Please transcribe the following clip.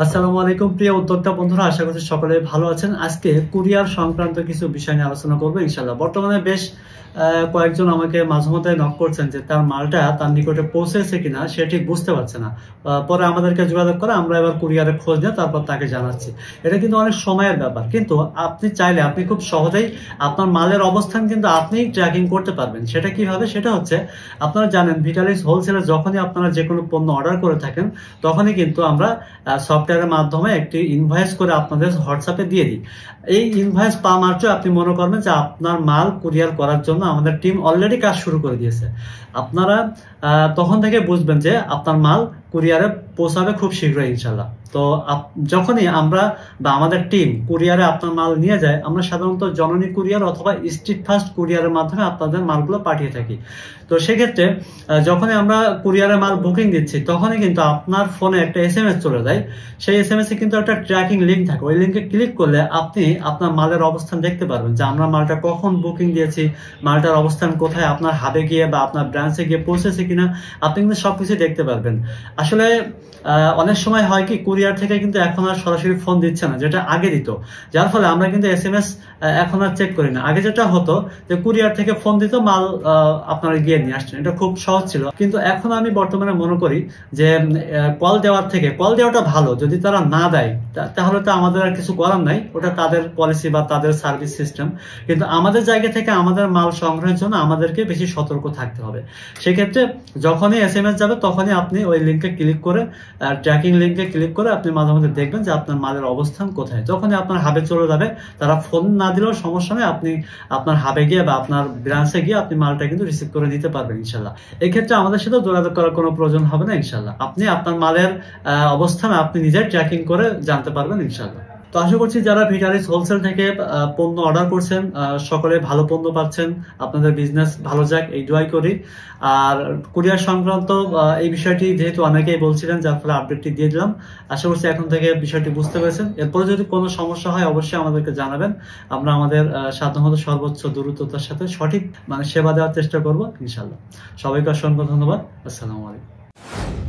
আসসালামু আলাইকুম প্রিয় উদ্যোক্তা বন্ধুরা, আশা করছি সকলে ভালো আছেন। আজকে কুরিয়ার সংক্রান্ত কিছু বিষয় নিয়ে আলোচনা করবো ইনশাল্লাহ। বর্তমানে বেশ কয়েকজন আমাকে মাঝে মধ্যে নক করছেন যে তার মালটা তার নিকটে পৌঁছেছে কিনা সে ঠিক বুঝতে পারছে না। পরে আমাদেরকে যোগাযোগ করে আমরা এবার কুরিয়ারে খোঁজ নিয়ে তারপর তাকে জানাচ্ছি। এটা কিন্তু অনেক সময়ের ব্যাপার, কিন্তু আপনি চাইলে আপনি খুব সহজেই আপনার মালের অবস্থান কিন্তু আপনি ট্র্যাকিং করতে পারবেন। সেটা কিভাবে? সেটা হচ্ছে, আপনারা জানেন ভিটালিক্স হোলসেলে যখনই আপনারা যে কোনো পণ্য অর্ডার করে থাকেন তখনই কিন্তু আমরা সফটওয়্যারের মাধ্যমে একটি ইনভয়েস করে আপনাদের হোয়াটসঅ্যাপে দিয়ে দিই। এই ইনভয়েস পাওয়া মাত্র আপনি মনে করবেন যে আপনার মাল কুরিয়ার করার জন্য আমাদের টিম অলরেডি কাজ শুরু করে দিয়েছে। আপনারা তখন থেকে বুঝবেন যে আপনার মাল কুরিয়ারে পৌঁছাবে খুব শীঘ্রই ইনশাল্লাহ। তো যখনই আমরা বা আমাদের টিম কুরিয়ারে আপনার মাল নিয়ে যায়, আমরা সাধারণত জননী কুরিয়ার অথবা স্ট্রিট ফাস্ট কুরিয়ারের মাধ্যমে আপনাদের মালগুলো পাঠিয়ে থাকি। তো সেক্ষেত্রে যখনই আমরা কুরিয়ারে মাল বুকিং দিচ্ছি তখনই কিন্তু আপনার ফোনে একটা SMS চলে যায়। সেই SMS এ কিন্তু একটা ট্র্যাকিং লিঙ্ক থাকে। ওই লিঙ্কে ক্লিক করলে আপনি আপনার মালের অবস্থান দেখতে পারবেন যে আমরা মালটা কখন বুকিং দিয়েছি, মালটার অবস্থান কোথায়, আপনার হাবে গিয়ে বা আপনার ব্রাঞ্চে গিয়ে পৌঁছেছে কিনা আপনি কিন্তু সবকিছু দেখতে পারবেন। আসলে অনেক সময় হয় কি, কুরিয়ার থেকে কিন্তু এখন আর সরাসরি ফোন দিচ্ছে না, যেটা আগে দিত। যার ফলে আমরা কিন্তু SMS এখন আর চেক করি না। আগে যেটা হতো যে কুরিয়ার থেকে ফোন দিত, মাল আপনারা গিয়ে নিয়ে আসছেন, এটা খুব সহজ ছিল। কিন্তু এখন আমি বর্তমানে মনে করি যে কল দেওয়ার থেকে কল দেওয়াটা ভালো। যদি তারা না দেয় তাহলে তো আমাদের আর কিছু করার নাই, ওটা তাদের পলিসি বা তাদের সার্ভিস সিস্টেম। কিন্তু আমাদের জায়গা থেকে আমাদের মাল সংগ্রহের জন্য আমাদেরকে বেশি সতর্ক থাকতে হবে। সেক্ষেত্রে যখনই SMS যাবে তখনই আপনি ওই লিঙ্কে ক্লিক করে, ট্র্যাকিং লিঙ্কে ক্লিক করে আপনি মাঝে মধ্যে দেখবেন যে আপনার মালের অবস্থান কোথায়। যখনই আপনার হাবে চলে যাবে, তারা ফোন না দিলেও সমস্যা নেই, আপনি আপনার হাবে গিয়ে বা আপনার ব্রাঞ্চে গিয়ে আপনি মালটা কিন্তু রিসিভ করে নিতে পারবেন ইনশাল্লাহ। এক্ষেত্রে আমাদের সাথে যোগাযোগ করার কোনো প্রয়োজন হবে না ইনশাল্লাহ। আপনি আপনার মালের অবস্থান আপনি নিজে ট্র্যাকিং করে জানতে পারবেন ইনশাল্লাহ। তো আশা করছি যারা ভিটালিক্স হোলসেল থেকে পণ্য অর্ডার করছেন সকলে ভালো পণ্য পাচ্ছেন, আপনাদের বিজনেস ভালো যাক এই দোয়াই করি। আর কুরিয়ার সংক্রান্ত এই বিষয়টি যেহেতু অনেকেই বলছিলেন, যার ফলে আপডেটটি দিয়ে দিলাম। আশা করছি এখন থেকে বিষয়টি বুঝতে পেরেছেন। এরপরে যদি কোনো সমস্যা হয় অবশ্যই আমাদেরকে জানাবেন। আমরা আমাদের সাধ্যমতো সর্বোচ্চ দ্রুততার সাথে সঠিক সেবা দেওয়ার চেষ্টা করবো ইনশাল্লাহ। সবাইকে অসংখ্য ধন্যবাদ। আসসালামু আলাইকুম।